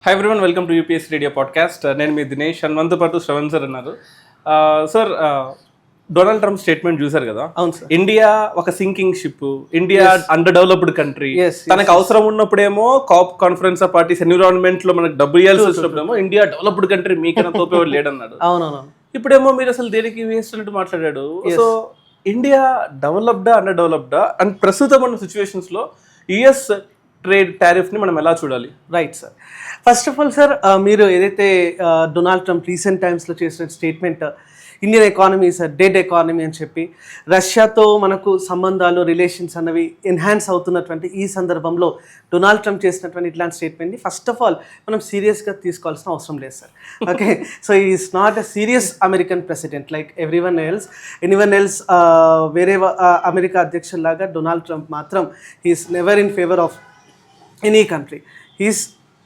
Hi everyone, welcome to UPS radio podcast. నేను మీ దినేష్ హనుమంతు పాటు శ్రవణ్ సార్ ఉన్నారు. సార్, డొనాల్డ్ ట్రంప్ స్టేట్మెంట్ చూసారు కదా. అవును సార్. ఇండియా ఒక sinking ship, India under developed country. Yes, తనకు అవసరం ఉన్నప్పుడేమో COP conference of parties environment లో మనకు డబ్బు ఇవ్వాల్సి వచ్చినప్పుడేమో ఇండియా డెవలప్డ్ కంట్రీ, మీకైనా తోపేవాడు లేడన్నాడు. అవునవును. ఇప్పుడేమో మీరు అసలు దేనికి వేస్ట్ అన్నట్టు మాట్లాడాడు. సో ఇండియా డెవలప్డా అండర్ డెవలప్డా అండ్ ప్రస్తుతం ఉన్న సిచ్యువేషన్స్ లో యుఎస్ ట్రేడ్ టారిఫ్ ని మనం ఎలా చూడాలి? Right sir. First of all sir, మీరు ఏదైతే డొనాల్డ్ ట్రంప్ రీసెంట్ టైమ్స్లో చేసిన statement, Indian economy sir dead economy అని చెప్పి, రష్యాతో మనకు సంబంధాలు రిలేషన్స్ అన్నవి ఎన్హాన్స్ అవుతున్నటువంటి ఈ సందర్భంలో డొనాల్డ్ ట్రంప్ చేసినటువంటి ఇట్లాంటి స్టేట్మెంట్ని ఫస్ట్ ఆఫ్ ఆల్ మనం సీరియస్గా తీసుకోవాల్సిన అవసరం లేదు sir. Okay, so is not a serious American president like anyone else. వేరే అమెరికా అధ్యక్షుల్లాగా డొనాల్డ్ ట్రంప్ మాత్రం he is never in favour of any country. His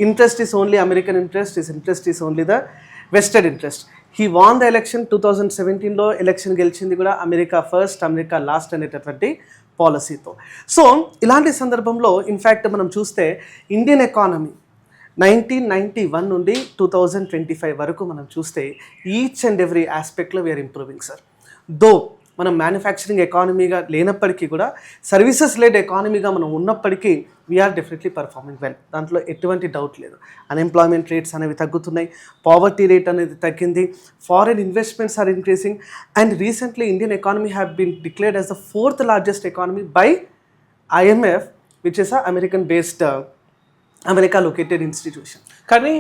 interest is only American interest. His interest is only the vested interest. He won the election 2017లో election గెలిచింది కూడా America first America last అనేటటువంటి పాలసీతో. So ఇలాంటి సందర్భంలో in fact మనం చూస్తే Indian economy 1991 నుండి 2025 వరకు మనం చూస్తే ఈచ్ అండ్ ఎవ్రీ ఆస్పెక్ట్లో వీఆర్ ఇంప్రూవింగ్ సార్. దో మనం మ్యానుఫ్యాక్చరింగ్ ఎకానమీగా లేనప్పటికీ కూడా సర్వీసెస్ లెడ్ ఎకానమీగా మనం ఉన్నప్పటికీ వీఆర్ డెఫినెట్లీ పర్ఫార్మింగ్ వెల్, దాంట్లో ఎటువంటి డౌట్ లేదు. అన్ఎంప్లాయ్మెంట్ రేట్స్ అనేవి తగ్గుతున్నాయి, పావర్టీ రేట్ అనేది తగ్గింది, foreign investments are increasing, and recently Indian economy have been declared as the 4th largest economy by IMF, which is a American based America located institution. కానీ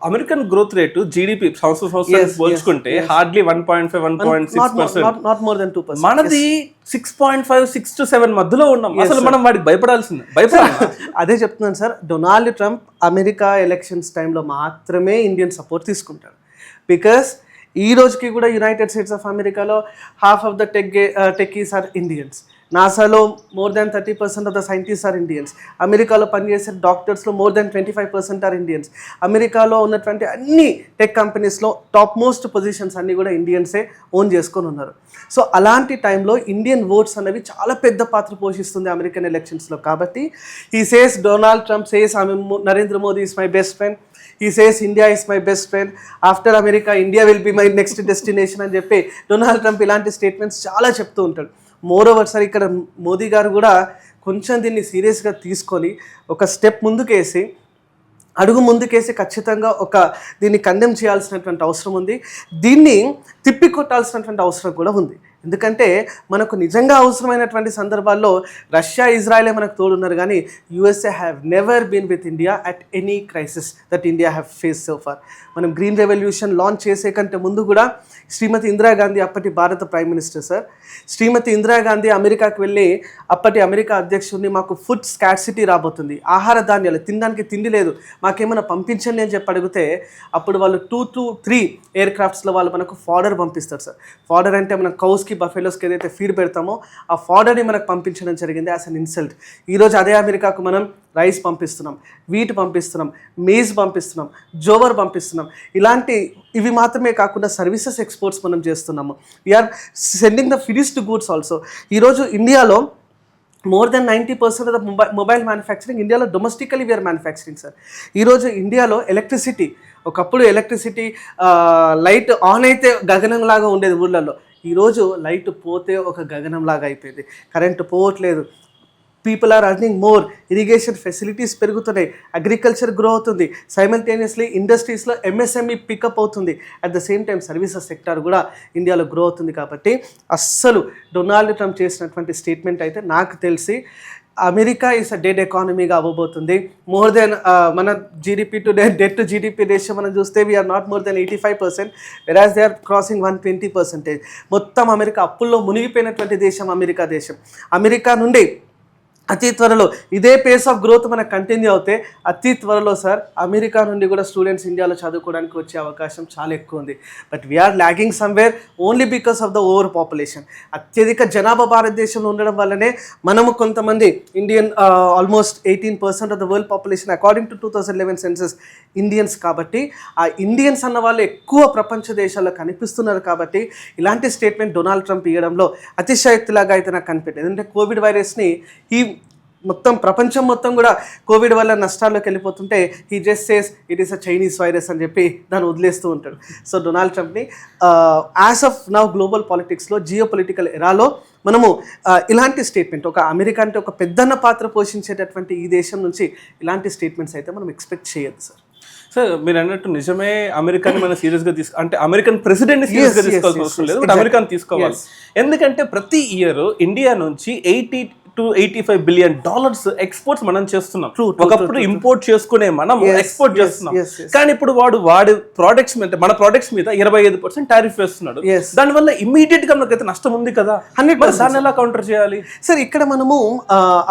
American growth rate GDP సంవత్సరం పోల్చుకుంటే hardly 1.5-1.6%, not more than 2%. మనది 6.5-6 to 7 మధ్యలో ఉన్నాం. అసలు మనం వాడికి భయపడాల్సింది అదే చెప్తున్నాను sir. Donald Trump America elections టైంలో మాత్రమే ఇండియన్ సపోర్ట్ తీసుకుంటాడు. బికాస్ ఈ రోజుకి కూడా యునైటెడ్ స్టేట్స్ ఆఫ్ అమెరికాలో half of the techies are Indians. నాసాలో more than 30% of the scientist are Indians. అమెరికాలో పనిచేసే డాక్టర్స్లో మోర్ దాన్ 25% ఆర్ ఇండియన్స్. అమెరికాలో ఉన్నటువంటి అన్ని టెక్ కంపెనీస్లో టాప్ మోస్ట్ పొజిషన్స్ అన్నీ కూడా ఇండియన్సే ఓన్ చేసుకొని ఉన్నారు. సో అలాంటి టైంలో ఇండియన్ ఓట్స్ అనేవి చాలా పెద్ద పాత్ర పోషిస్తుంది అమెరికన్ ఎలక్షన్స్లో. కాబట్టి ఈ says Donald Trump says Narendra Modi is my best friend, he says India is my best friend, after America India will be my next destination అని చెప్పి డొనాల్డ్ ట్రంప్ ఇలాంటి స్టేట్మెంట్స్ చాలా చెప్తూ ఉంటాడు. మోరోవర్ సార్, ఇక్కడ మోదీ గారు కూడా కొంచెం దీన్ని సీరియస్గా తీసుకొని ఒక స్టెప్ అడుగు ముందుకేసి ఖచ్చితంగా దీన్ని కండెమ్ చేయాల్సినటువంటి అవసరం ఉంది. దీన్ని తిప్పికొట్టాల్సినటువంటి అవసరం కూడా ఉంది. ఎందుకంటే మనకు నిజంగా అవసరమైనటువంటి సందర్భాల్లో రష్యా ఇజ్రాయలే మనకు తోడున్నారు, కానీ USA have never been with India at any crisis that India have face so far. మనం గ్రీన్ రెవల్యూషన్ లాంచ్ చేసే కంటే ముందు కూడా శ్రీమతి ఇందిరాగాంధీ, అప్పటి భారత prime minister sir, Shrimati Indira Gandhi అమెరికాకు వెళ్ళి అప్పటి అమెరికా అధ్యక్షుడిని మాకు ఫుడ్ స్కార్సిటీ రాబోతుంది, ఆహార ధాన్యాలు తినడానికి తిండి లేదు, మాకేమైనా పంపించండి అని చెప్పి అడిగితే అప్పుడు వాళ్ళు 2 to 3 ఎయిర్ క్రాఫ్ట్స్లో వాళ్ళు మనకు ఫాడర్ పంపిస్తారు సార్. ఫాడర్ అంటే మనం కౌస్కి బఫెలోస్కి ఏదైతే ఫీడ్ పెడతామో ఆ ఫాడర్ని మనకు పంపించడం జరిగింది యాజ్ అన్ ఇన్సల్ట్. ఈరోజు అదే అమెరికాకు మనం రైస్ పంపిస్తున్నాం, వీట్ పంపిస్తున్నాం, మేజ్ పంపిస్తున్నాం, జోవర్ పంపిస్తున్నాం. ఇవి మాత్రమే కాకుండా సర్వీసెస్ ఎక్స్పోర్ట్స్ మనం చేస్తున్నాము. We are sending the finished goods also. ఈరోజు ఇండియాలో more than 90% of the mobile manufacturing ఇండియాలో డొమెస్టికలీ వీఆర్ మ్యానుఫ్యాక్చరింగ్ సార్. ఈరోజు ఇండియాలో ఎలక్ట్రిసిటీ, ఒకప్పుడు ఎలక్ట్రిసిటీ లైట్ ఆన్ అయితే గగనంలాగా ఉండేది ఊళ్ళల్లో, ఈరోజు లైట్ పోతే ఒక గగనంలాగా అయిపోయింది. కరెంటు పోవట్లేదు, people are earning more, irrigation facilities పెరుగుతున్నాయి, అగ్రికల్చర్ గ్రో అవుతుంది, సైమల్టేనియస్లీ ఇండస్ట్రీస్లో ఎంఎస్ఎంఈ పికప్ అవుతుంది, at the same time services sector కూడా ఇండియాలో గ్రో అవుతుంది. కాబట్టి అస్సలు డొనాల్డ్ ట్రంప్ చేసినటువంటి స్టేట్మెంట్ అయితే నాకు తెలిసి అమెరికా ఈస్ అ డెడ్ ఎకానమీగా అవ్వబోతుంది. మోర్ దెన్ మన GDP to debt to GDP ratio మనం చూస్తే వీఆర్ నాట్ మోర్ దెన్ 85%, వెరాజ్ దే ఆర్ క్రాసింగ్ 120%. మొత్తం అమెరికా అప్పుల్లో మునిగిపోయినటువంటి దేశం అమెరికా దేశం. అమెరికా నుండి అతి త్వరలో ఇదే పేస్ ఆఫ్ గ్రోత్ మనకు కంటిన్యూ అవుతే అతి త్వరలో సార్ అమెరికా నుండి కూడా స్టూడెంట్స్ ఇండియాలో చదువుకోవడానికి వచ్చే అవకాశం చాలా ఎక్కువ ఉంది. But we are lagging somewhere only because of the over population. అత్యధిక జనాభా భారతదేశంలో ఉండడం వల్లనే మనము కొంతమంది Indian almost 18% of the world population according to 2011 census Indians. కాబట్టి ఆ ఇండియన్స్ అన్న వాళ్ళు ఎక్కువ ప్రపంచ దేశాల్లో కనిపిస్తున్నారు. కాబట్టి ఇలాంటి స్టేట్మెంట్ డొనాల్డ్ ట్రంప్ ఇవ్వడంలో అతిశయోక్తిలాగా అయితే నాకు కనిపెట్టేది. ఎందుకంటే కోవిడ్ వైరస్ని మొత్తం ప్రపంచం మొత్తం కూడా కోవిడ్ వల్ల నష్టాల్లోకి వెళ్ళిపోతుంటే he just says it is a Chinese virus అని చెప్పి దాన్ని వదిలేస్తూ ఉంటాడు. సో డొనాల్డ్ ట్రంప్ని యాజ్ ఆఫ్ నౌ గ్లోబల్ పాలిటిక్స్లో జియో పొలిటికల్ ఎరాలో మనము ఇలాంటి స్టేట్మెంట్, ఒక అమెరికా అంటే ఒక పెద్దన్న పాత్ర పోషించేటటువంటి ఈ దేశం నుంచి ఇలాంటి స్టేట్మెంట్స్ అయితే మనం ఎక్స్పెక్ట్ చేయొద్దు సార్. సార్ మీరు అన్నట్టు నిజమే, అమెరికాని మనం సీరియస్గా అంటే అమెరికన్ ప్రెసిడెంట్ సీరియస్గా తీసుకోవాల్సిన అవసరం లేదు, బట్ అమెరికాని తీసుకోవాలి. ఎందుకంటే ప్రతి ఇయర్ ఇండియా నుంచి $80 to $85 billion ఎక్స్పోర్ట్స్ మనం చేస్తున్నాం. ఒకప్పుడు ఇంపోర్ట్ చేసుకునే మనం ఎక్స్పోర్ట్ చేస్తున్నాం. కానీ ఇప్పుడు వాడి ప్రోడక్ట్స్ మీద, మన ప్రోడక్ట్స్ మీద 25% టారిఫ్ వేస్తున్నాడు. దానివల్ల ఇమీడియట్ గా మనకైతే నష్టం ఉంది కదా. దాన్ని ఎలా కౌంటర్ చేయాలి సార్? ఇక్కడ మనము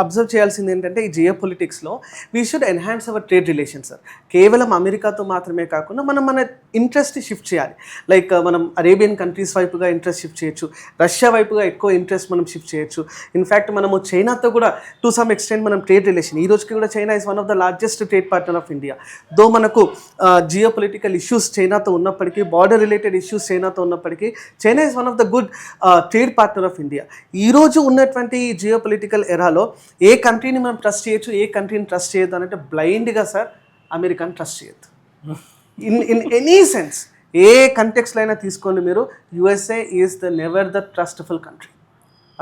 అబ్జర్వ్ చేయాల్సింది ఏంటంటే ఈ జియో పొలిటిక్స్ లో we should enhance hour trade relation sir. కేవలం అమెరికాతో మాత్రమే కాకుండా మనం మన ఇంట్రెస్ట్ షిఫ్ట్ చేయాలి. లైక్ మనం అరేబియన్ కంట్రీస్ వైపుగా ఇంట్రెస్ట్ షిఫ్ట్ చేయొచ్చు, రష్యా వైపుగా ఎక్కువ ఇంట్రెస్ట్ మనం షిఫ్ట్ చేయొచ్చు. ఇన్ఫ్యాక్ట్ మనము చైనాతో కూడా టు సమ్ ఎక్స్టెంట్ మనం ట్రేడ్ రిలేషన్, ఈ రోజుకి కూడా China is one of the largest trade partner of India. Though మనకు జియో పొలిటికల్ ఇష్యూస్ చైనాతో ఉన్నప్పటికీ, బార్డర్ రిలేటెడ్ ఇష్యూస్ చైనాతో ఉన్నప్పటికీ, China is one of the good trade partner of India. ఈరోజు ఉన్నటువంటి జియో పొలిటికల్ ఎరాలో ఏ కంట్రీని మనం ట్రస్ట్ చేయొచ్చు, ఏ కంట్రీని ట్రస్ట్ చేయొద్దు అంటే బ్లైండ్గా సార్ అమెరికాని ట్రస్ట్ చేయొద్దు. ఇన్ ఎనీ సెన్స్, ఏ కంటెక్స్లో అయినా తీసుకోండి మీరు, USA is the never the trustful country.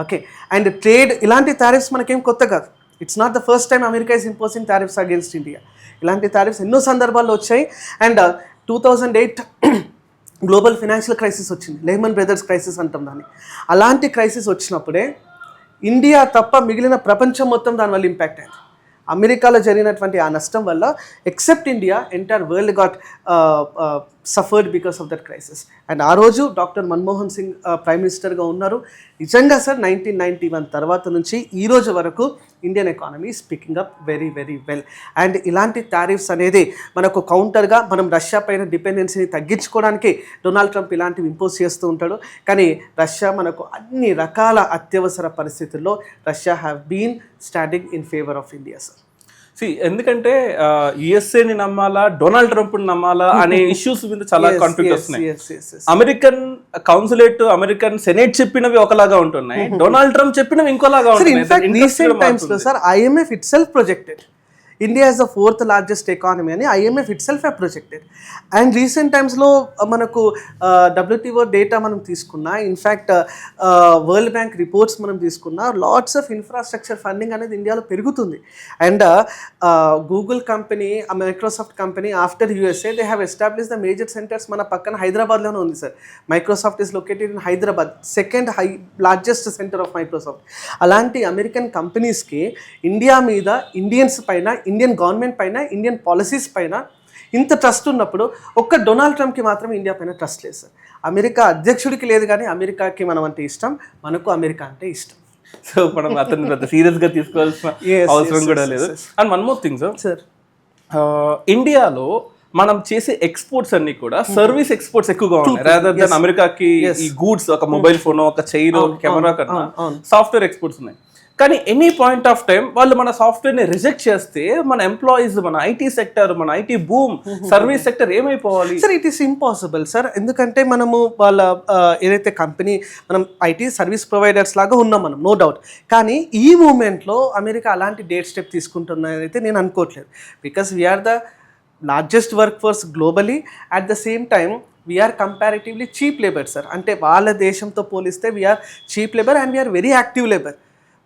Okay, and trade ఇలాంటి టారిఫ్స్ మనకేం కొత్త కాదు. It's not the first time America is imposing tariffs against India. ఇలాంటి టారిఫ్స్ ఎన్నో సందర్భాల్లో వచ్చాయి. అండ్ 2008 గ్లోబల్ ఫినాన్షియల్ క్రైసిస్ వచ్చింది, లెహ్మన్ బ్రదర్స్ క్రైసిస్ అంటాం దాన్ని. అలాంటి క్రైసిస్ వచ్చినప్పుడే ఇండియా తప్ప మిగిలిన ప్రపంచం మొత్తం దానివల్ల ఇంపాక్ట్ అయింది. అమెరికాలో జరిగినటువంటి ఆ నష్టం వల్ల except India entire world got suffered because of that crisis. And ఆ రోజు డాక్టర్ మన్మోహన్ సింగ్ ప్రైమ్ మినిస్టర్గా ఉన్నారు. నిజంగా సార్ 1991 తర్వాత నుంచి ఈ రోజు వరకు Indian economy is picking up very very well. And ఇలాంటి టారిఫ్స్ అనేది మనకు కౌంటర్గా మనం రష్యా పైన డిపెండెన్సీని తగ్గించుకోవడానికి డొనాల్డ్ ట్రంప్ ఇలాంటివి ఇంపోజ్ చేస్తూ ఉంటాడు. కానీ రష్యా మనకు అన్ని రకాల అత్యవసర పరిస్థితుల్లో Russia have been standing in favour of India sir. ఎందుకంటే యుఎస్ఏని నమ్మాలా, డొనాల్డ్ ట్రంప్ నమ్మాలా అనే ఇష్యూస్ మీద చాలా కాన్ఫ్లిక్ట్ వస్తున్నాయి. అమెరికన్ కౌన్సిలేట్, అమెరికన్ సెనేట్ చెప్పినవి ఒకలాగా ఉంటున్నాయి, డొనాల్డ్ ట్రంప్ చెప్పినవి ఇంకోలాగా ఉంటున్నాయి. IMF itself projected India is the 4th largest economy అని IMF itself have projected. And recent టైమ్స్లో మనకు WTO డేటా మనం తీసుకున్నా, ఇన్ఫ్యాక్ట్ వరల్డ్ బ్యాంక్ రిపోర్ట్స్ మనం తీసుకున్నా, లాట్స్ ఆఫ్ ఇన్ఫ్రాస్ట్రక్చర్ ఫండింగ్ అనేది ఇండియాలో పెరుగుతుంది. And Google company, Microsoft company after USA they have establish the major centres. మన పక్కన హైదరాబాద్లోనే ఉంది sir. Microsoft is located in Hyderabad, second largest centre of Microsoft. అలాంటి అమెరికన్ కంపెనీస్కి ఇండియా మీద, ఇండియన్స్ పైన, ఇండియన్ గవర్నమెంట్ పైన, ఇండియన్ పాలసీస్ పైన ఇంత ట్రస్ట్ ఉన్నప్పుడు ఒక్క డొనాల్డ్ ట్రంప్కి మాత్రం ఇండియా పైన ట్రస్ట్ లేదు సార్. అమెరికా అధ్యక్షుడికి లేదు, కానీ అమెరికాకి మనం అంటే ఇష్టం, మనకు అమెరికా అంటే ఇష్టం. సో మనం అతన్ని పెద్ద సీరియస్గా తీసుకోవాల్సిన అవసరం కూడా లేదు. And one more thing sir, ఇండియాలో మనం చేసే ఎక్స్పోర్ట్స్ అన్ని కూడా సర్వీస్ ఎక్స్పోర్ట్స్ ఎక్కువగా ఉన్నాయి, రాదర్ దెన్ అమెరికాకి ఈ గూడ్స్, ఒక మొబైల్ ఫోన్, ఒక చైర్, కెమెరా కన్నా సాఫ్ట్వేర్ ఎక్స్పోర్ట్స్ ఉన్నాయి. కానీ ఎనీ పాయింట్ ఆఫ్ టైం వాళ్ళు మన సాఫ్ట్వేర్ని రిజెక్ట్ చేస్తే మన ఎంప్లాయీస్, మన ఐటీ సెక్టర్, మన ఐటీ బూమ్, సర్వీస్ సెక్టర్ ఏమైపోవాలి sir? It is impossible sir. ఎందుకంటే మనము వాళ్ళ ఏదైతే కంపెనీ, మనం ఐటీ సర్వీస్ ప్రొవైడర్స్ లాగా ఉన్నాం మనం, నో డౌట్. కానీ ఈ మూమెంట్లో అమెరికా అలాంటి డేట్ స్టెప్ తీసుకుంటున్నదైతే నేను అనుకోవట్లేదు. Because we are the largest work force globally, at the same time we are comparatively cheap labour sir. అంటే వాళ్ళ దేశంతో పోలిస్తే we are cheap labour and we are very active labour.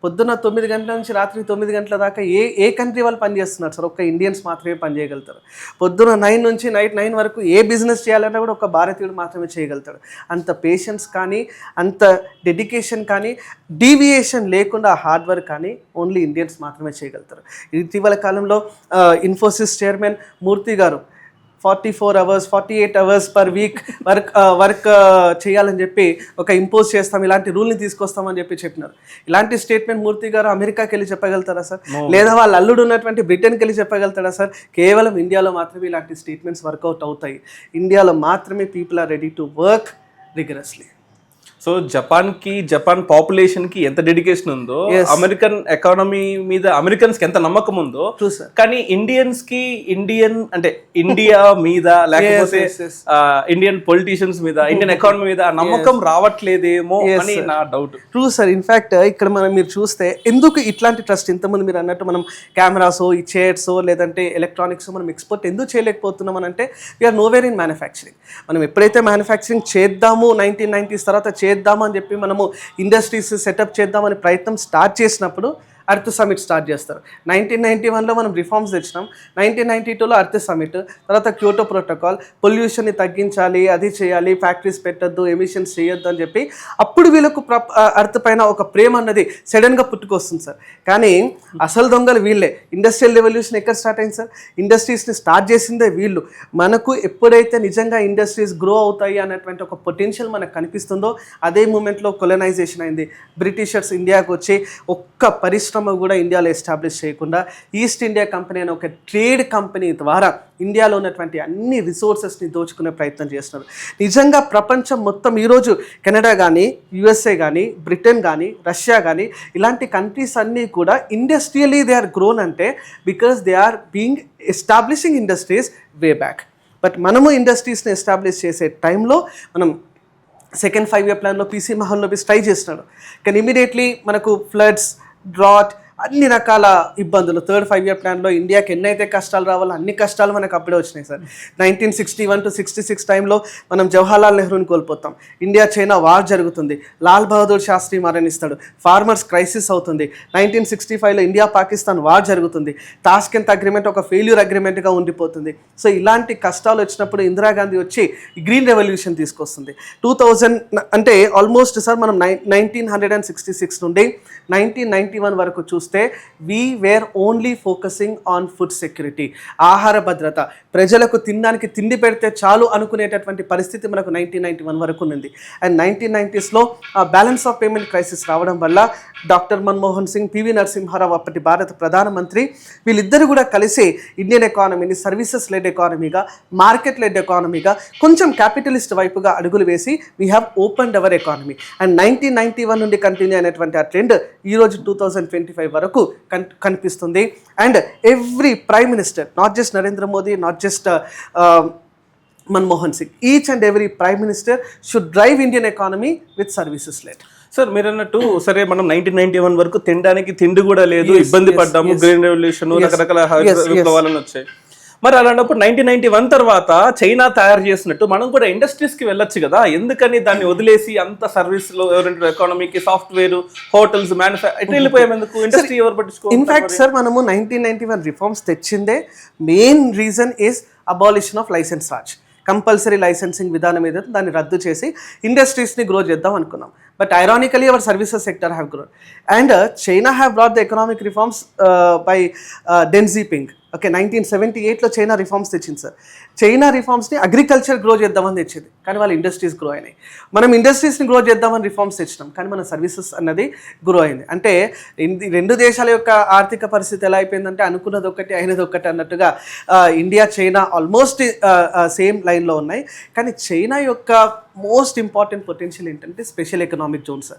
పొద్దున్న 9 గంటల నుంచి రాత్రి 9 గంటల దాకా ఏ కంట్రీ వాళ్ళు పనిచేస్తున్నారు సార్? ఒక్క ఇండియన్స్ మాత్రమే పనిచేయగలుగుతారు. పొద్దున 9 నుంచి నైట్ 9 వరకు ఏ బిజినెస్ చేయాలన్నా కూడా ఒక భారతీయుడు మాత్రమే చేయగలుగుతాడు. అంత పేషెన్స్ కానీ, అంత డెడికేషన్ కానీ, డీవియేషన్ లేకుండా హార్డ్ వర్క్ కానీ ఓన్లీ ఇండియన్స్ మాత్రమే చేయగలుగుతారు. ఇటీవల కాలంలో ఇన్ఫోసిస్ చైర్మన్ మూర్తి గారు 44 hours 48 hours per week work చేయాలని చెప్పి ఒక ఇంపోజ్ చేస్తాం, ఇలాంటి రూల్ని తీసుకొస్తామని చెప్పినారు. ఇలాంటి స్టేట్మెంట్ మూర్తి గారు అమెరికాకి వెళ్ళి చెప్పగలుగుతారా సార్? లేదా వాళ్ళ అల్లుడు ఉన్నటువంటి బ్రిటన్కి వెళ్ళి చెప్పగలుగుతారా సార్? కేవలం ఇండియాలో మాత్రమే ఇలాంటి స్టేట్మెంట్స్ వర్కౌట్ అవుతాయి. ఇండియాలో మాత్రమే people are ready to work rigorously. So Japan population కి ఎంత డెడికేషన్ ఉందో, అమెరికన్ ఎకానమీ మీద అమెరికన్స్ కి ఎంత నమ్మకం ఉందో, కానీ ఇండియన్స్ కి ఇండియా మీద లేకపోతే ఇండియన్ పొలిటీషియన్స్ మీద, ఇండియన్ ఎకానమీ మీద ఆ నమ్మకం రావట్లేదేమో అని నా డౌట్. True sir. ఇన్ఫాక్ట్ ఇక్కడ మీరు చూస్తే ఎందుకు ఇట్లాంటి ట్రస్ట్, ఇంతకుముందు మీరు అన్నట్టు మనం కెమెరాస్, ఈ చైర్స్ లేదంటే ఎలక్ట్రానిక్స్ మనం ఎక్స్పోర్ట్ ఎందుకు చేయలేకపోతున్నాం అని అంటే వీఆర్ నోవేర్ ఇన్ మ్యానుఫ్యాక్చరింగ్. మనం ఎప్పుడైతే మ్యానుఫ్యాక్చరింగ్ చేద్దాము 1990s తర్వాత చేద్దాము అని చెప్పి మనము ఇండస్ట్రీస్ సెటప్ చేద్దామని ప్రయత్నం స్టార్ట్ చేసినప్పుడు అర్త్ సమిట్ స్టార్ట్ చేస్తారు. 1991లో మనం రిఫార్మ్స్ తెచ్చినాం, 1992లో అర్త్ సమిట్, తర్వాత క్యోటో ప్రోటోకాల్, పొల్యూషన్ని తగ్గించాలి, అది చేయాలి, ఫ్యాక్టరీస్ పెట్టద్దు, ఎమిషన్స్ చేయొద్దు అని చెప్పి అప్పుడు వీళ్ళకు అర్త్ పైన ఒక ప్రేమ అన్నది సడన్గా పుట్టుకొస్తుంది సార్. కానీ అసలు దొంగలు వీళ్ళే. ఇండస్ట్రియల్ రెవల్యూషన్ ఎక్కడ స్టార్ట్ అయింది సార్? ఇండస్ట్రీస్ని స్టార్ట్ చేసిందే వీళ్ళు. మనకు ఎప్పుడైతే నిజంగా ఇండస్ట్రీస్ గ్రో అవుతాయి అన్నటువంటి ఒక పొటెన్షియల్ మనకు కనిపిస్తుందో అదే మూమెంట్లో కొలనైజేషన్ అయింది. బ్రిటిషర్స్ ఇండియాకు వచ్చి ఒక్క పరిశ్రమ కూడా ఇండియాలో ఎస్టాబ్లిష్ చేయకుండా ఈస్ట్ ఇండియా కంపెనీ అనే ఒక ట్రేడ్ కంపెనీ ద్వారా ఇండియాలో ఉన్నటువంటి అన్ని రిసోర్సెస్ని దోచుకునే ప్రయత్నం చేస్తున్నారు. నిజంగా ప్రపంచం మొత్తం ఈరోజు కెనడా కానీ, యుఎస్ఏ కానీ, బ్రిటన్ కానీ, రష్యా కానీ ఇలాంటి కంట్రీస్ అన్నీ కూడా ఇండస్ట్రియలీ దే ఆర్ గ్రోన్ అంటే because they are being establishing industries way back. But మనము ఇండస్ట్రీస్ని ఎస్టాబ్లిష్ చేసే టైంలో మనం సెకండ్ 5-year ప్లాన్లో పీసీ మహల్నోబిస్ ట్రై చేస్తున్నాడు. కానీ ఇమీడియట్లీ మనకు ఫ్లడ్స్, డ్రాట్, అన్ని రకాల ఇబ్బందులు. థర్డ్ 5-year ప్లాన్లో ఇండియాకి ఎన్నైతే కష్టాలు రావాలో అన్ని కష్టాలు మనకు అప్పుడే వచ్చినాయి సార్. 1961 to 66 టైంలో మనం జవహర్లాల్ నెహ్రూని కోల్పోతాం. ఇండియా చైనా వార్ జరుగుతుంది, లాల్ బహదూర్ శాస్త్రి మరణిస్తాడు, ఫార్మర్స్ క్రైసిస్ అవుతుంది. 1965లో ఇండియా పాకిస్తాన్ వార్ జరుగుతుంది, తాష్కెంత్ అగ్రిమెంట్ ఒక ఫెయిల్యూర్ అగ్రిమెంట్గా ఉండిపోతుంది. సో ఇలాంటి కష్టాలు వచ్చినప్పుడు ఇందిరాగాంధీ వచ్చి గ్రీన్ రెవల్యూషన్ తీసుకొస్తుంది. 2000 అంటే ఆల్మోస్ట్ సార్ మనం 1966 నుండి 1991 వరకు చూస్తే we were only focusing on food security, ఆహార భద్రత, ప్రజలకు తినడానికి తిండి పెడితే చాలు అనుకునేటటువంటి పరిస్థితి మనకు 1991 వరకు ఉంది. అండ్ 1990sలో బ్యాలెన్స్ ఆఫ్ పేమెంట్ క్రైసిస్ రావడం వల్ల డాక్టర్ మన్మోహన్ సింగ్, పివి నరసింహారావు అప్పటి భారత ప్రధానమంత్రి, వీళ్ళిద్దరు కూడా కలిసి ఇండియన్ ఎకానమీని సర్వీసెస్ లెడ్ ఎకానమీగా, మార్కెట్ లెడ్ ఎకానమీగా, కొంచెం క్యాపిటలిస్ట్ వైపుగా అడుగులు వేసి we have opened our economy. And 1991 నుండి కంటిన్యూ అయినటువంటి ఆ ట్రెండ్ ఈరోజు 2025 వరకు కనిపిస్తుంది. And every prime minister, not just Narendra Modi, not just Manmohan Singh, each and every prime minister should drive Indian economy with services led. Sir మీరు అన్నట్టు సరే మనం 1991 వరకు తినడానికి తిండి కూడా లేదు, ఇబ్బంది పడ్డాము, గ్రీన్ రెవల్యూషన్, రకరకాల విప్లవాలను వచ్చాయి. మరి అలాంటప్పుడు 1991 తర్వాత చైనా తయారు చేసినట్టు మనం కూడా ఇండస్ట్రీస్కి వెళ్ళొచ్చు కదా, ఎందుకని దాన్ని వదిలేసి అంత సర్వీస్లో ఎకానమీకి, సాఫ్ట్వేర్, హోటల్స్, మ్యానుఫ్యాక్చర్ వెళ్ళిపోయాం ఎందుకు? ఇండస్ట్రీ ఎవరు పట్టించుకో? ఇన్ఫాక్ట్ సార్ మనము 1991 రిఫార్మ్స్ తెచ్చిందే main reason is abolition of licence Raj. Compulsory licensing విధానం ఏదైతే దాన్ని రద్దు చేసి ఇండస్ట్రీస్ని గ్రో చేద్దాం అనుకున్నాం. But ironically our services sector have grown. And China have brought the economic reforms by Deng Xiaoping. Okay, 1978లో చైనా రిఫార్మ్స్ తెచ్చింది సార్. చైనా రిఫార్మ్స్ని అగ్రికల్చర్ గ్రో చేద్దామని తెచ్చింది, కానీ వాళ్ళ ఇండస్ట్రీస్ గ్రో అయినాయి. మనం ఇండస్ట్రీస్ని గ్రో చేద్దామని రిఫార్మ్స్ తెచ్చినాం, కానీ మన సర్వీసెస్ అన్నది గ్రో అయింది. అంటే రెండు దేశాల యొక్క ఆర్థిక పరిస్థితి ఎలా అయిపోయిందంటే అనుకున్నది ఒకటి అయినది ఒకటి అన్నట్టుగా ఇండియా, చైనా ఆల్మోస్ట్ సేమ్ లైన్లో ఉన్నాయి. కానీ చైనా యొక్క మోస్ట్ ఇంపార్టెంట్ పొటెన్షియల్ ఏంటంటే స్పెషల్ ఎకనామిక్ జోన్స్.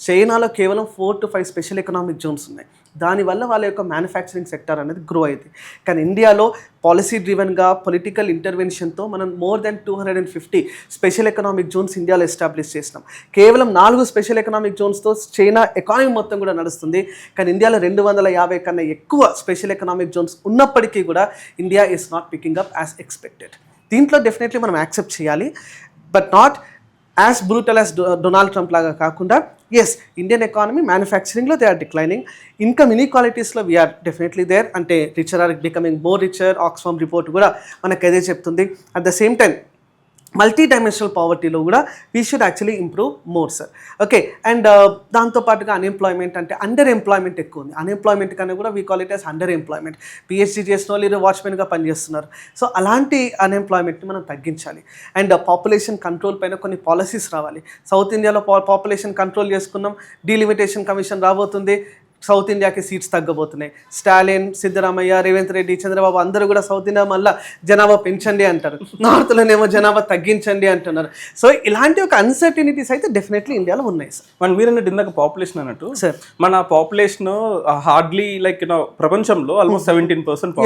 చైనాలో కేవలం 4 to 5 స్పెషల్ ఎకనామిక్ జోన్స్ ఉన్నాయి. దానివల్ల వాళ్ళ యొక్క మ్యానుఫ్యాక్చరింగ్ సెక్టర్ అనేది గ్రో అయింది. కానీ ఇండియాలో పాలసీ డ్రివెన్గా, పొలిటికల్ ఇంటర్వెన్షన్తో మనం more than 250 special economic zones ఇండియాలో ఎస్టాబ్లిష్ చేసినాం. కేవలం 4 స్పెషల్ ఎకనామిక్ జోన్స్తో చైనా ఎకానమీ మొత్తం కూడా నడుస్తుంది. కానీ ఇండియాలో 250 కన్నా ఎక్కువ స్పెషల్ ఎకనామిక్ జోన్స్ ఉన్నప్పటికీ కూడా India is not picking up as expected. దీంట్లో డెఫినెట్లీ మనం యాక్సెప్ట్ చేయాలి, but not as brutal as Donald Trump లాగా కాకుండా, ఎస్ ఇండియన్ ఎకానమీ మ్యానుఫ్యాక్చరింగ్లో దే ఆర్ డిక్లైనింగ్, ఇన్కమ్ ఇన్ఈక్వాలిటీస్లో వీఆర్ డెఫినెట్లీ దేర్. అంటే richer are becoming more richer, Oxfam report కూడా మనకు అదే చెప్తుంది. At the same time multidimensional పావర్టీలో కూడా we should actually improve more sir. Okay, and దాంతోపాటుగా అన్ఎంప్లాయ్మెంట్ అంటే అండర్ ఎంప్లాయ్మెంట్ ఎక్కువ ఉంది. అన్ఎంప్లాయ్మెంట్ కన్నా కూడా we call it as under employment. PhD చేసిన వాళ్ళు ఈరోజు వాచ్మెన్గా పనిచేస్తున్నారు. సో అలాంటి అన్ఎంప్లాయ్మెంట్ని మనం తగ్గించాలి. అండ్ పాపులేషన్ కంట్రోల్ పైన కొన్ని పాలసీస్ రావాలి. సౌత్ ఇండియాలో పాపులేషన్ కంట్రోల్ చేసుకున్నాం, డీలిమిటేషన్ కమిషన్ రాబోతుంది, సౌత్ ఇండియాకి సీట్స్ తగ్గబోతున్నాయి. స్టాలిన్, సిద్ధరామయ్య, రేవంత్ రెడ్డి, చంద్రబాబు అందరూ కూడా సౌత్ ఇండియా మళ్ళీ జనాభా పెంచండి అంటారు, నార్త్లోనేమో జనాభా తగ్గించండి అంటున్నారు. సో ఇలాంటి ఒక అన్సర్టినిటీస్ అయితే డెఫినెట్లీ ఇండియాలో ఉన్నాయి సార్. మన మీరు అన్నట్టు ఇందాక పాపులేషన్ అన్నట్టు సార్, మన పాపులేషన్ హార్డ్లీ లైక్ ప్రపంచంలో ఆల్మోస్ట్ 17%.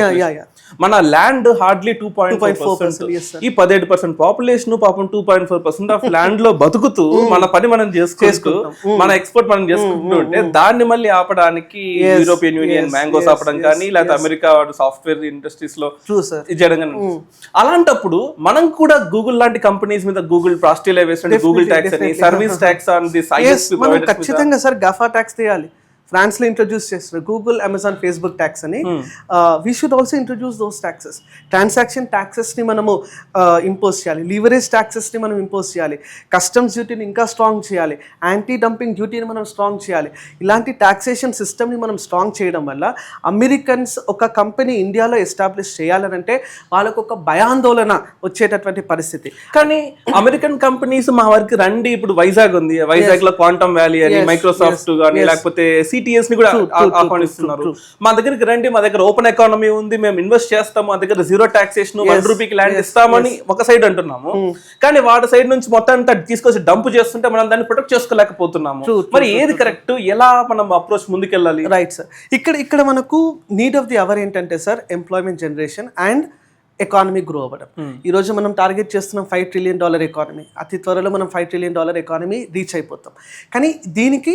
మన ల్యాండ్ హార్డ్లీ 2.4%. ఈ 17% పాపులేషన్ పాపం 2.4% ఆఫ్ ల్యాండ్ లో బతుకుతూ మన పని మనం చేసుకుంటూ మన ఎక్స్పోర్ట్ మనం చేసుకుంటూ ఉంటే దాన్ని మళ్ళీ ఆపడానికి యూరోపియన్ యూనియన్ మ్యాంగోస్ ఆపడం కానీ లేకపోతే అమెరికా సాఫ్ట్వేర్ ఇండస్ట్రీస్ లో చేయడం కానీ. అలాంటప్పుడు మనం కూడా గూగుల్ లాంటి కంపెనీస్ మీద గూగుల్ ఆస్ట్రేలియా వేసిన గూగుల్ ట్యాక్స్ అని సర్వీస్ ట్యాక్స్ ఆన్ దిస్ ఖచ్చితంగా సార్ గఫా ట్యాక్స్ తీయాలి. ఫ్రాన్స్ లో ఇంట్రొడ్యూస్ చేస్తారు గూగుల్, అమెజాన్, ఫేస్బుక్ ట్యాక్స్ అని. We should also introduce those taxes. Transaction taxes ని మనము ఇంపోజ్ చేయాలి, లీవరేజ్ ట్యాక్సెస్ ని మనం ఇంపోజ్ చేయాలి, కస్టమ్స్ డ్యూటీని ఇంకా స్ట్రాంగ్ చేయాలి, యాంటీ డంపింగ్ డ్యూటీని మనం స్ట్రాంగ్ చేయాలి. ఇలాంటి టాక్సేషన్ సిస్టమ్ ని మనం స్ట్రాంగ్ చేయడం వల్ల అమెరికన్స్ ఒక కంపెనీ ఇండియాలో ఎస్టాబ్లిష్ చేయాలనంటే వాళ్ళకు ఒక భయాందోళన వచ్చేటటువంటి పరిస్థితి. కానీ అమెరికన్ కంపెనీస్ మా వరకు రండి, ఇప్పుడు వైజాగ్ ఉంది, వైజాగ్ లో క్వాంటమ్ వ్యాలీ అని, మైక్రోసాఫ్ట్ కానీ లేకపోతే సిటిఎస్ ని కూడా ఆహ్వానిస్తున్నారు. మా దగ్గరికి రండి, మా దగ్గర ఓపెన్ ఎకానమీ ఉంది, మేము ఇన్వెస్ట్ చేస్తాము, మా దగ్గర జీరో టాక్సేషన్, ₹1 ల్యాండ్ ఇస్తామని ఒక సైడ్ అంటున్నాము. కానీ వాటి సైడ్ నుంచి మొత్తం అంతా తీసుకొచ్చి డంప్ చేస్తుంటే మనం దాన్ని ప్రొటెక్ట్ చేసుకోలేకపోతున్నాము. మరి ఏది కరెక్ట్, ఎలా మనం అప్రోచ్ ముందుకెళ్ళాలి? రైట్ సార్, ఇక్కడ మనకు నీడ్ ఆఫ్ ది అవర్ ఏంటంటే sir employment generation and economy grow అవ్వడం. ఈ రోజు మనం టార్గెట్ చేస్తున్నాం $5 trillion ఎకానమీ. అతి త్వరలో మనం $5 trillion ఎకానమీ రీచ్ అయిపోతాం. కానీ దీనికి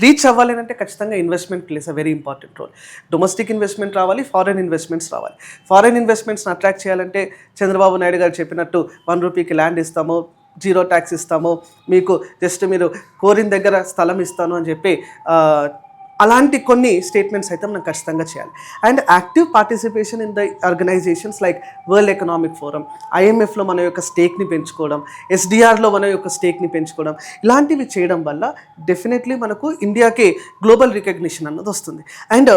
రీచ్ అవ్వాలి అంటే ఖచ్చితంగా investment plays a very important role. Domestic investment రావాలి, ఫారెన్ ఇన్వెస్ట్మెంట్స్ రావాలి. ఫారెన్ ఇన్వెస్ట్మెంట్స్ని అట్రాక్ట్ చేయాలంటే చంద్రబాబు నాయుడు గారు చెప్పినట్టు ₹1 ల్యాండ్ ఇస్తాము, జీరో ట్యాక్స్ ఇస్తాము, మీకు జస్ట్ మీరు కోరిన దగ్గర స్థలం ఇస్తాను అని చెప్పి అలాంటి కొన్ని స్టేట్మెంట్స్ అయితే మనం ఖచ్చితంగా చేయాలి. And active participation in the organisations like World Economic Forum, ఐఎంఎఫ్లో మన యొక్క స్టేక్ని పెంచుకోవడం, ఎస్డిఆర్లో మన యొక్క స్టేక్ని పెంచుకోవడం, ఇలాంటివి చేయడం వల్ల డెఫినెట్లీ మనకు ఇండియాకి గ్లోబల్ రికగ్నిషన్ అన్నది వస్తుంది. అండ్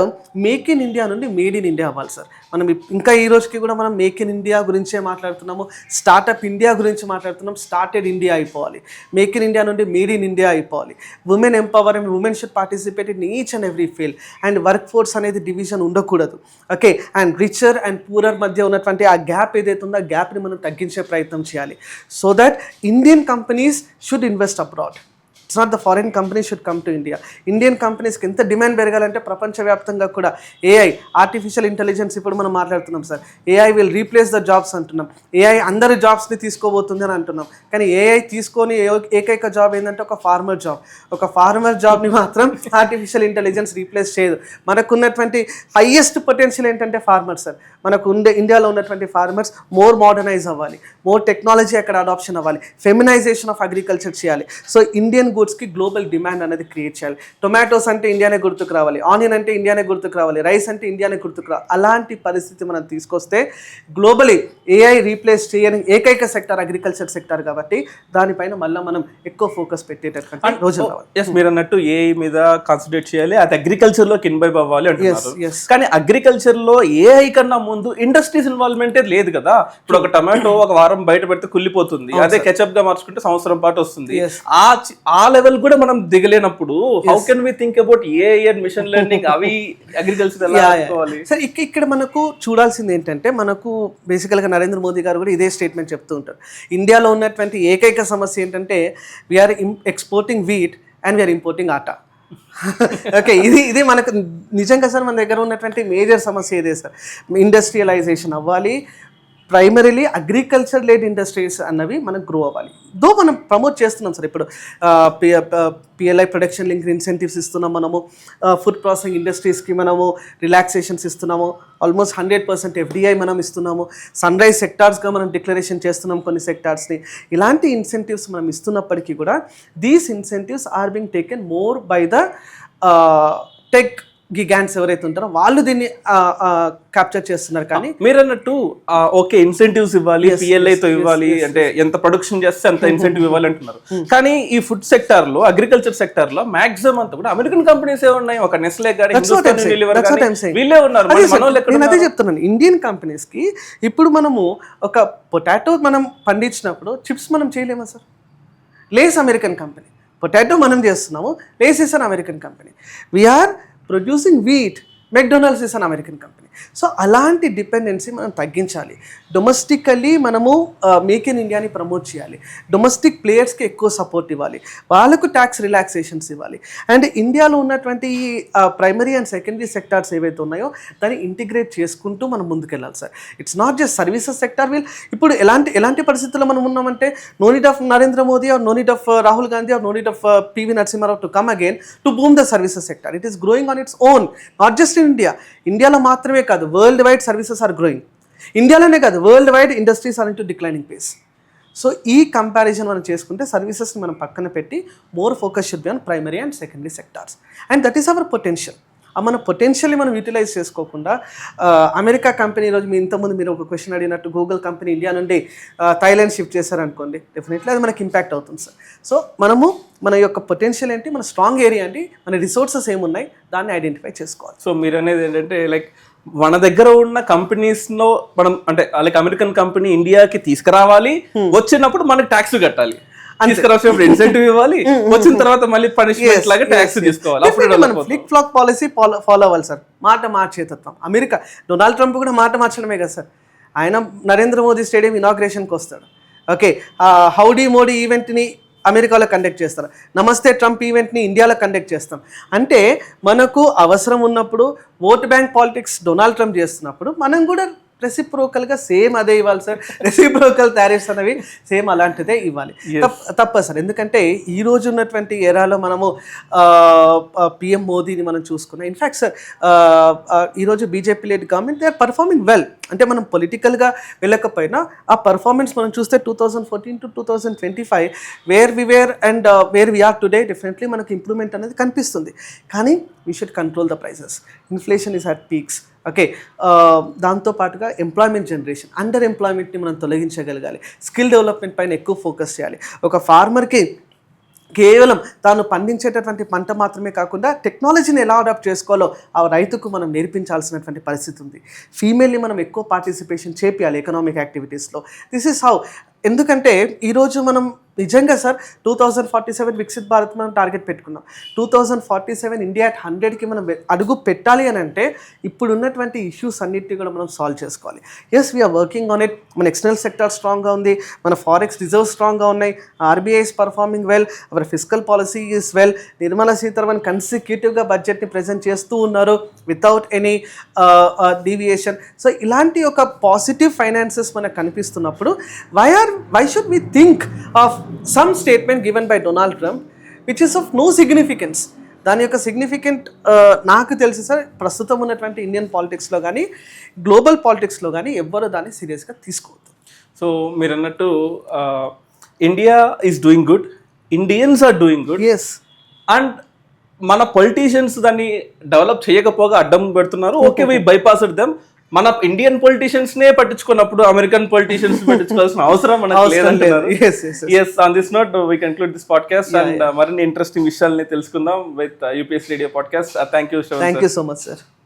మేక్ ఇన్ ఇండియా నుండి మేడ్ ఇన్ ఇండియా అవ్వాలి సార్. మనం ఇంకా ఈ రోజుకి కూడా మనం మేక్ ఇన్ ఇండియా గురించే మాట్లాడుతున్నాము, స్టార్టప్ ఇండియా గురించి మాట్లాడుతున్నాం. స్టార్టెడ్ ఇండియా అయిపోవాలి, మేక్ ఇన్ ఇండియా నుండి మేడ్ ఇన్ ఇండియా అయిపోవాలి. Women empowerment, women should participate in each and every field. And work force అనేది డివిజన్ ఉండకూడదు. Okay, and richer and poorer మధ్య ఉన్నటువంటి ఆ గ్యాప్ ఏదైతే ఉందో ఆ గ్యాప్ని మనం తగ్గించే ప్రయత్నం చేయాలి. So that Indian companies should invest abroad. It's not the foreign companies should come to India. Indian కంపెనీస్కి ఎంత డిమాండ్ పెరగాలంటే ప్రపంచవ్యాప్తంగా కూడా ఏఐ, ఆర్టిఫిషియల్ ఇంటెలిజెన్స్ ఇప్పుడు మనం మాట్లాడుతున్నాం sir. AI will replace the jobs అంటున్నాం, ఏఐ అందరి జాబ్స్ని తీసుకోబోతుంది అని అంటున్నాం. కానీ ఏఐ తీసుకొని ఏకైక జాబ్ ఏంటంటే ఒక ఫార్మర్ జాబ్. ఒక ఫార్మర్ జాబ్ని మాత్రం ఆర్టిఫిషియల్ ఇంటెలిజెన్స్ రీప్లేస్ చేయదు. మనకున్నటువంటి హైయెస్ట్ పొటెన్షియల్ ఏంటంటే ఫార్మర్ సార్. మనకు ఇండియాలో ఉన్నటువంటి ఫార్మర్స్ మోర్ మోడర్నైజ్ అవ్వాలి, మోర్ టెక్నాలజీ అక్కడ అడాప్షన్ అవ్వాలి, ఫెమినైజేషన్ ఆఫ్ అగ్రికల్చర్ చేయాలి. సో ఇండియన్ గూడ్స్కి గ్లోబల్ డిమాండ్ అనేది క్రియేట్ చేయాలి. టొమాటోస్ అంటే ఇండియానే గుర్తుకు రావాలి, ఆనియన్ అంటే ఇండియానే గుర్తుకు రావాలి, రైస్ అంటే ఇండియానే గుర్తుకు రావాలి. అలాంటి పరిస్థితి మనం తీసుకొస్తే గ్లోబలీ ఏఐ రీప్లేస్ చేయని ఏకైక సెక్టార్ అగ్రికల్చర్ సెక్టార్ కాబట్టి దానిపైన మళ్ళీ మనం ఎక్కువ ఫోకస్ పెట్టేటటువంటి రోజులు రావాలి. ఎస్, మీరు అన్నట్టు ఏఐ మీద కాన్సన్ట్రేట్ చేయాలి, అది అగ్రికల్చర్లోకి ఇన్వాల్వ్ అవ్వాలి అంటున్నారు. కానీ అగ్రికల్చర్లో ఏఐ కన్నా ముందు ఇండస్ట్రీస్ ఇన్వాల్వ్మెంటే లేదు కదా. ఇప్పుడు ఒక టమాటో ఒక వారం బయట పెడితే కుళ్ళిపోతుంది, అదే కెచప్ గా మార్చుకుంటే సంవత్సరం పాటు వస్తుంది. ఆ లెవెల్ కూడా మనం దిగలేనప్పుడు how can we think about AI and machine learning, అవి అగ్రికల్చర్ ఎలా చేసుకోవాలి? సార్ ఇక్కడ మనకు చూడాల్సింది ఏంటంటే, మనకు బేసికల్గా నరేంద్ర మోదీ గారు కూడా ఇదే స్టేట్మెంట్ చెప్తూ ఉంటారు. ఇండియాలో ఉన్నటువంటి ఏకైక సమస్య ఏంటంటే we are exporting wheat and we are importing atta. Okay, ఇది మనకు నిజంగా సార్ మన దగ్గర ఉన్నటువంటి మేజర్ సమస్య ఇదే సార్. ఇండస్ట్రియలైజేషన్ అవ్వాలి, ప్రైమరీలీ అగ్రికల్చర్ లెడ్ ఇండస్ట్రీస్ అన్నవి మనకు గ్రో అవ్వాలి. దో మనం ప్రమోట్ చేస్తున్నాం సార్. ఇప్పుడు పిఎల్ఐ ప్రొడక్షన్ లింక్ ఇన్సెంటివ్స్ ఇస్తున్నాం, మనము ఫుడ్ ప్రాసెసింగ్ ఇండస్ట్రీస్కి మనము రిలాక్సేషన్స్ ఇస్తున్నాము, ఆల్మోస్ట్ 100% FDI మనం ఇస్తున్నాము, సన్ రైజ్ సెక్టార్స్గా మనం డిక్లరేషన్ చేస్తున్నాం కొన్ని సెక్టార్స్ని. ఇలాంటి ఇన్సెంటివ్స్ మనం ఇస్తున్నప్పటికీ కూడా these incentives are being taken more by the tech giants ఎవరైతే ఉంటారో వాళ్ళు దీన్ని క్యాప్చర్ చేస్తున్నారు. కానీ మీరు అన్నట్టు ఓకే ఇన్సెంటివ్స్ ఇవ్వాలి, PLI తో ఇవ్వాలి, అంటే ఎంత ప్రొడక్షన్ చేస్తే అంత ఇన్సెంటివ్ ఇవ్వాలి అంటున్నారు. కానీ ఈ ఫుడ్ సెక్టార్ లో, అగ్రికల్చర్ సెక్టార్ లో మాక్సిమం అంతా కూడా అమెరికన్ కంపెనీస్ ఏ ఉన్నాయి. ఒక నెస్లే గానీ వీళ్ళే ఉన్నారు. నేను అదే చెప్తున్నాను, ఇండియన్ కంపెనీస్ కి ఇప్పుడు మనము ఒక పొటాటో మనం పండించినప్పుడు చిప్స్ మనం చేయలేమా sir? Lays American company, potato మనం చేస్తున్నాము, Lays is an American company. We are producing wheat, McDonald's is an American company. So అలాంటి డిపెండెన్సీ మనం తగ్గించాలి. డొమెస్టికల్లీ మనము మేక్ ఇన్ ఇండియాని ప్రమోట్ చేయాలి. డొమెస్టిక్ ప్లేయర్స్కి ఎక్కువ సపోర్ట్ ఇవ్వాలి, వాళ్ళకు ట్యాక్స్ రిలాక్సేషన్స్ ఇవ్వాలి. అండ్ ఇండియాలో ఉన్నటువంటి ప్రైమరీ అండ్ సెకండరీ సెక్టార్స్ ఏవైతే ఉన్నాయో దాన్ని ఇంటిగ్రేట్ చేసుకుంటూ మనం ముందుకెళ్ళాలి sir. It's not just services sector will. ఇప్పుడు ఎలాంటి పరిస్థితుల్లో మనం ఉన్నామంటే no need of Narendra Modi or no need of Rahul Gandhi or no need of PV Narasimha Rao to come again to boom the services sector. It is growing on its own, not just in India. ఇండియాలో మాత్రమే కాదు, world wide services are growing. ఇండియాలోనే కాదు, world wide industries are into declining pace. So ఈ comparison మనం చేసుకుంటే సర్వీసెస్ని మనం పక్కన పెట్టి more focus should be on primary and secondary sectors. And that is our potential. మన పొటెన్షియల్ని మనం యూటిలైజ్ చేసుకోకుండా అమెరికా కంపెనీ, ఈరోజు మీ ఇంతకుముందు మీరు ఒక క్వశ్చన్ అడిగినట్టు గూగుల్ కంపెనీ ఇండియా నుండి థాయిలాండ్ షిఫ్ట్ చేశారనుకోండి, డెఫినెట్లీ అది మనకి ఇంపాక్ట్ అవుతుంది సార్. సో మనము మన యొక్క పొటెన్షియల్ ఏంటి, మన స్ట్రాంగ్ ఏరియా ఏంటి, మన రిసోర్సెస్ ఏమున్నాయి, దాన్ని ఐడెంటిఫై చేసుకోవాలి. సో మీరు అనేది ఏంటంటే లైక్ మన దగ్గర ఉన్న కంపెనీస్లో మనం అంటే లైక్ అమెరికన్ కంపెనీ ఇండియాకి తీసుకురావాలి, వచ్చినప్పుడు మనకి ట్యాక్స్ కట్టాలి, తీసుకురాసినప్పుడు ఇన్సెంటివ్ ఇవ్వాలి, వచ్చిన తర్వాత మళ్ళీ పనిష్మెంట్ లాగా ట్యాక్స్ తీసుకోవాలి. అప్పుడు మనం ఫ్లిక్ ఫ్లాక్ పాలసీ ఫాలో అవ్వాలి సార్. మాట మార్చేతత్వం. అమెరికా డొనాల్డ్ ట్రంప్ కూడా మాట మార్చడమే కదా సార్. ఆయన నరేంద్ర మోదీ స్టేడియం ఇనాగ్రేషన్కి వస్తాడు. ఓకే, హౌడీ మోడీ ఈవెంట్ని అమెరికాలో కండక్ట్ చేస్తారు, నమస్తే ట్రంప్ ఈవెంట్ని ఇండియాలో కండక్ట్ చేస్తాం. అంటే మనకు అవసరం ఉన్నప్పుడు vote bank politics Donald Trump చేస్తున్నప్పుడు మనం కూడా రెసిప్రోకల్గా సేమ్ అదే ఇవ్వాలి సార్. రెసిప్రోకల్ టారిఫ్స్ అనేవి సేమ్ అలాంటిదే ఇవ్వాలి. తప్ప సార్. ఎందుకంటే ఈ రోజు ఉన్నటువంటి ఎరాలో మనము పిఎం మోదీని మనం చూసుకున్నాం. ఇన్ఫ్యాక్ట్ సార్ ఈరోజు BJP led government they are performing well. అంటే మనం పొలిటికల్గా వెళ్ళకపోయినా ఆ పర్ఫార్మెన్స్ మనం చూస్తే 2014 to 2025 where we were and where we are today definitely మనకు ఇంప్రూవ్మెంట్ అనేది కనిపిస్తుంది. కానీ we should control the prices. Inflation is at peaks. Okay, దాంతోపాటుగా ఎంప్లాయ్మెంట్ జనరేషన్, అండర్ ఎంప్లాయ్మెంట్ని మనం తొలగించగలగాలి. స్కిల్ డెవలప్మెంట్ పైన ఎక్కువ ఫోకస్ చేయాలి. ఒక ఫార్మర్కి కేవలం తాను పండించేటటువంటి పంట మాత్రమే కాకుండా టెక్నాలజీని ఎలా అడాప్ట్ చేసుకోవాలో ఆ రైతుకు మనం నేర్పించాల్సినటువంటి పరిస్థితి ఉంది. ఫీమేల్ని మనం ఎక్కువ పార్టిసిపేషన్ చేపియాలి ఎకనామిక్ యాక్టివిటీస్లో. This is how. ఎందుకంటే ఈరోజు మనం నిజంగా సార్ 2047 వికసిత్ భారత్ మనం టార్గెట్ పెట్టుకున్నాం. 2047 ఇండియా అట్ 100కి మనం అడుగు పెట్టాలి అని అంటే ఇప్పుడు ఉన్నటువంటి ఇష్యూస్ అన్నిటిని కూడా మనం సాల్వ్ చేసుకోవాలి. Yes, we are working on it. మన ఎక్స్టర్నల్ సెక్టర్ స్ట్రాంగ్గా ఉంది, మన ఫారెక్స్ రిజర్వ్స్ స్ట్రాంగ్గా ఉన్నాయి, RBI is performing well, our fiscal policy is well. Nirmala Sitharaman కన్సిక్యూటివ్గా బడ్జెట్ని ప్రజెంట్ చేస్తూ ఉన్నారు వితౌట్ ఎనీ డీవియేషన్. సో ఇలాంటి ఒక పాజిటివ్ ఫైనాన్సెస్ మనకు కనిపిస్తున్నప్పుడు why should we think of some statement given by Donald Trump which is of no significance. దాని యొక్క సిగ్నిఫికెంట్ నాకు తెలిసి సార్ ప్రస్తుతం ఉన్నటువంటి ఇండియన్ పాలిటిక్స్లో కానీ గ్లోబల్ పాలిటిక్స్లో కానీ ఎవ్వరూ దాన్ని సీరియస్గా తీసుకోవద్దు. సో మీరు అన్నట్టు India is doing good, Indians are doing good. Yes, and మన పొలిటీషియన్స్ దాన్ని డెవలప్ చేయకపోగా అడ్డం పెడుతున్నారు. Okay, we bypassed them. మన ఇండియన్ పొలిటీషియన్స్ నే పట్టించుకున్నప్పుడు అమెరికన్ పొలిటీషియన్స్ పట్టించుకోవాల్సిన అవసరం మనకు లేదంటున్నారు. yes, on this note we conclude this podcast and మరిన్ని ఇంట్రెస్టింగ్ విషయాల్ని తెలుసుకుందాం with UPS Radio podcast. Thank you so much, sir.